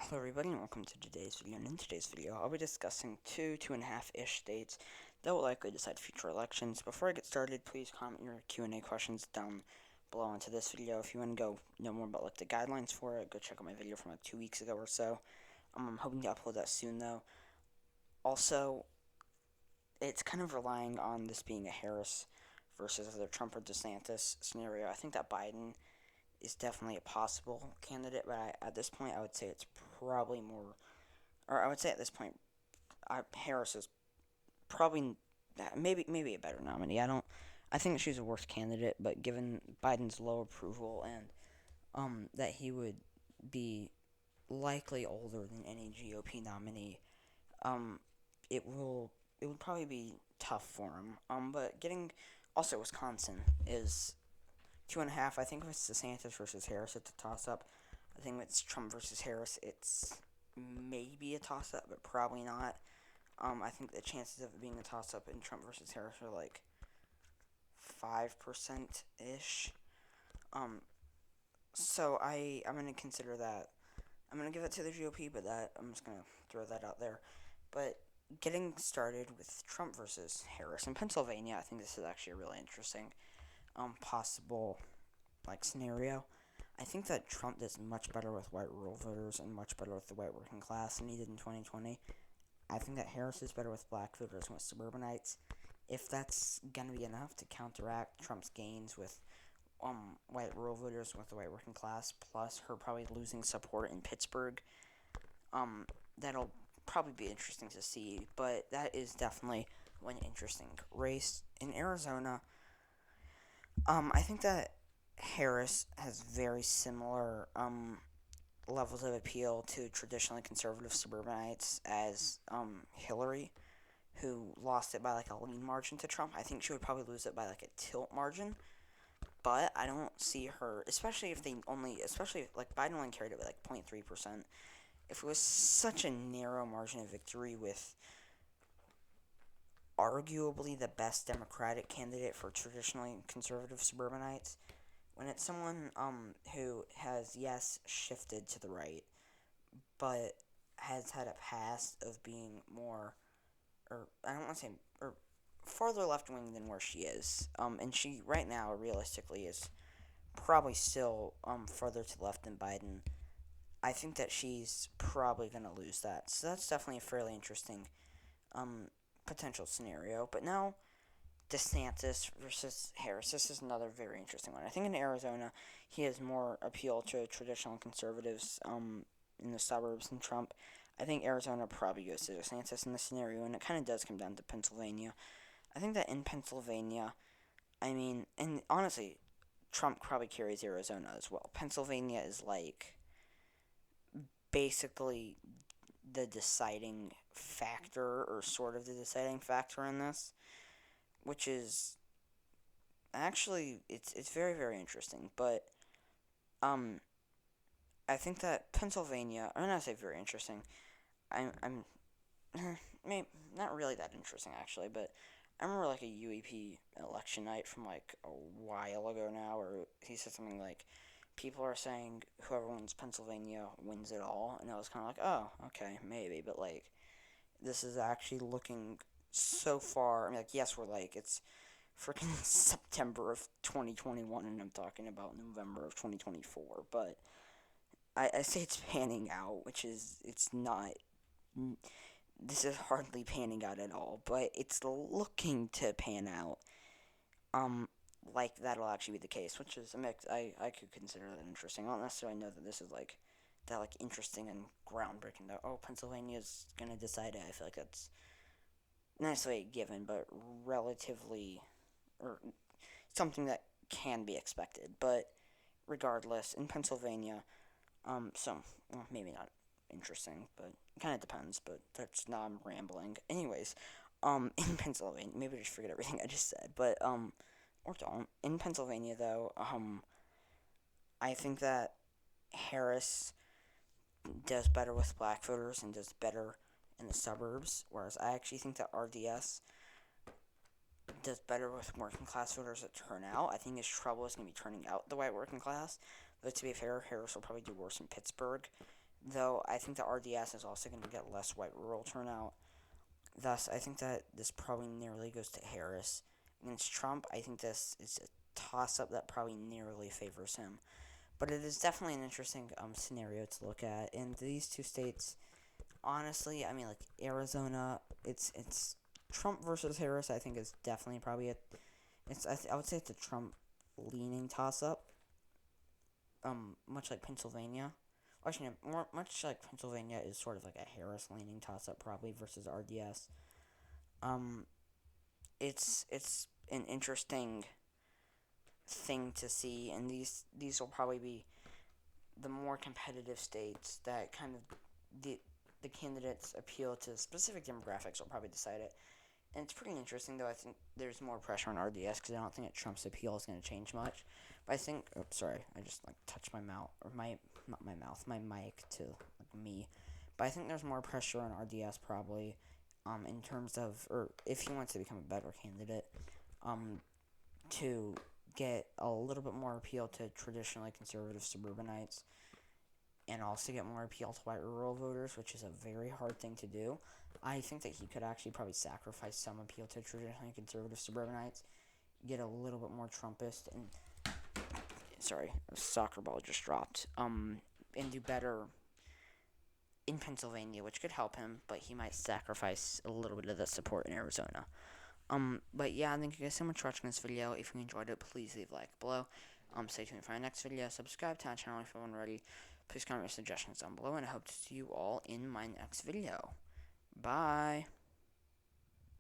Hello everybody and welcome to today's video, and in today's video I'll be discussing two and a half-ish states that will likely decide future elections. Before I get started, please comment your Q&A questions down below into this video. If you want to go know more about the guidelines for it, go check out my video from 2 weeks ago or so. I'm hoping to upload that soon though. Also, it's kind of relying on this being a Harris versus either Trump or DeSantis scenario. I think that Biden is definitely a possible candidate, but at this point I would say it's probably more, or I would say at this point, Harris is probably maybe a better nominee. I think she's a worse candidate, but given Biden's low approval and that he would be likely older than any GOP nominee, um, it would probably be tough for him. But getting also Wisconsin is 2.5. I think if it's DeSantis versus Harris, it's a toss up. I think if it's Trump versus Harris, it's maybe a toss up, but probably not. I think the chances of it being a toss up in Trump versus Harris are like 5% ish. Um, so I'm gonna consider that. I'm gonna give it to the GOP, but I'm just gonna throw that out there. But getting started with Trump versus Harris in Pennsylvania, I think this is actually a really interesting possible scenario. I think that Trump does much better with white rural voters and much better with the white working class than he did in 2020. I think that Harris is better with black voters and with suburbanites. If that's gonna be enough to counteract Trump's gains with white rural voters with the white working class, plus her probably losing support in Pittsburgh, that'll probably be interesting to see. But that is definitely one interesting race. In Arizona, I think that Harris has very similar levels of appeal to traditionally conservative suburbanites as Hillary, who lost it by a lean margin to Trump. I think she would probably lose it by a tilt margin, but I don't see her, especially if Biden only carried it by 0.3%. If it was such a narrow margin of victory with arguably the best Democratic candidate for traditionally conservative suburbanites, when it's someone who has, yes, shifted to the right, but has had a past of being more, or I don't want to say, or farther left wing than where she is, and she right now realistically is probably still further to the left than Biden. I think that she's probably gonna lose that, so that's definitely a fairly interesting potential scenario. But now DeSantis versus Harris. This is another very interesting one. I think in Arizona, he has more appeal to traditional conservatives in the suburbs than Trump. I think Arizona probably goes to DeSantis in this scenario, and it kind of does come down to Pennsylvania. I think that in Pennsylvania, and honestly, Trump probably carries Arizona as well. Pennsylvania is basically the deciding factor, or sort of the deciding factor in this, which is actually it's very very interesting. But um, I think that Pennsylvania, I'm not say very interesting. I'm maybe not really that interesting actually, but I remember a UEP election night from a while ago now, where he said something like, "People are saying whoever wins Pennsylvania wins it all," and I was kind of like, "Oh, okay, maybe," but this is actually looking so far. Yes, we're it's freaking September of 2021, and I'm talking about November of 2024. But I say it's panning out, which is, it's not. This is hardly panning out at all, but it's looking to pan out. That'll actually be the case, which is a mix. I could consider that interesting. I don't necessarily know that this is that interesting and groundbreaking. That, oh, Pennsylvania's gonna decide it. I feel like that's not necessarily a given, but relatively, or something that can be expected. But regardless, in Pennsylvania, well, maybe not interesting, but it kind of depends. But that's, now I'm rambling. Anyways, in Pennsylvania, maybe just forget everything I just said, but or don't. In Pennsylvania, though, I think that Harris does better with black voters and does better in the suburbs, whereas I actually think that RDS does better with working class voters that turn out. I think his trouble is going to be turning out the white working class. But to be fair, Harris will probably do worse in Pittsburgh though I think the RDS is also going to get less white rural turnout. Thus, I think that this probably nearly goes to Harris. Against Trump, I think this is a toss-up that probably nearly favors him. But it is definitely an interesting scenario to look at. In these two states, honestly, I mean, like Arizona, it's Trump versus Harris. I think is definitely probably I would say it's a Trump leaning toss up. Much like Pennsylvania. Actually, no, much like Pennsylvania is sort of like a Harris leaning toss up probably versus RDS. Um, it's an interesting thing to see, and these will probably be the more competitive states that kind of the candidates appeal to specific demographics will probably decide it. And it's pretty interesting, though. I think there's more pressure on RDS because I don't think that Trump's appeal is going to change much. But I think, oh, sorry, I just like touched my mouth or not my mouth, my mic to like me. But I think there's more pressure on RDS probably, in terms of, or if he wants to become a better candidate, to get a little bit more appeal to traditionally conservative suburbanites and also get more appeal to white rural voters, which is a very hard thing to do. I think that he could actually probably sacrifice some appeal to traditionally conservative suburbanites, get a little bit more Trumpist, and sorry, a soccer ball just dropped. And do better in Pennsylvania, which could help him, but he might sacrifice a little bit of the support in Arizona. But yeah, thank you guys so much for watching this video. If you enjoyed it, please leave a like below. Stay tuned for our next video. Subscribe to our channel if you haven't already. Please comment your suggestions down below, and I hope to see you all in my next video. Bye.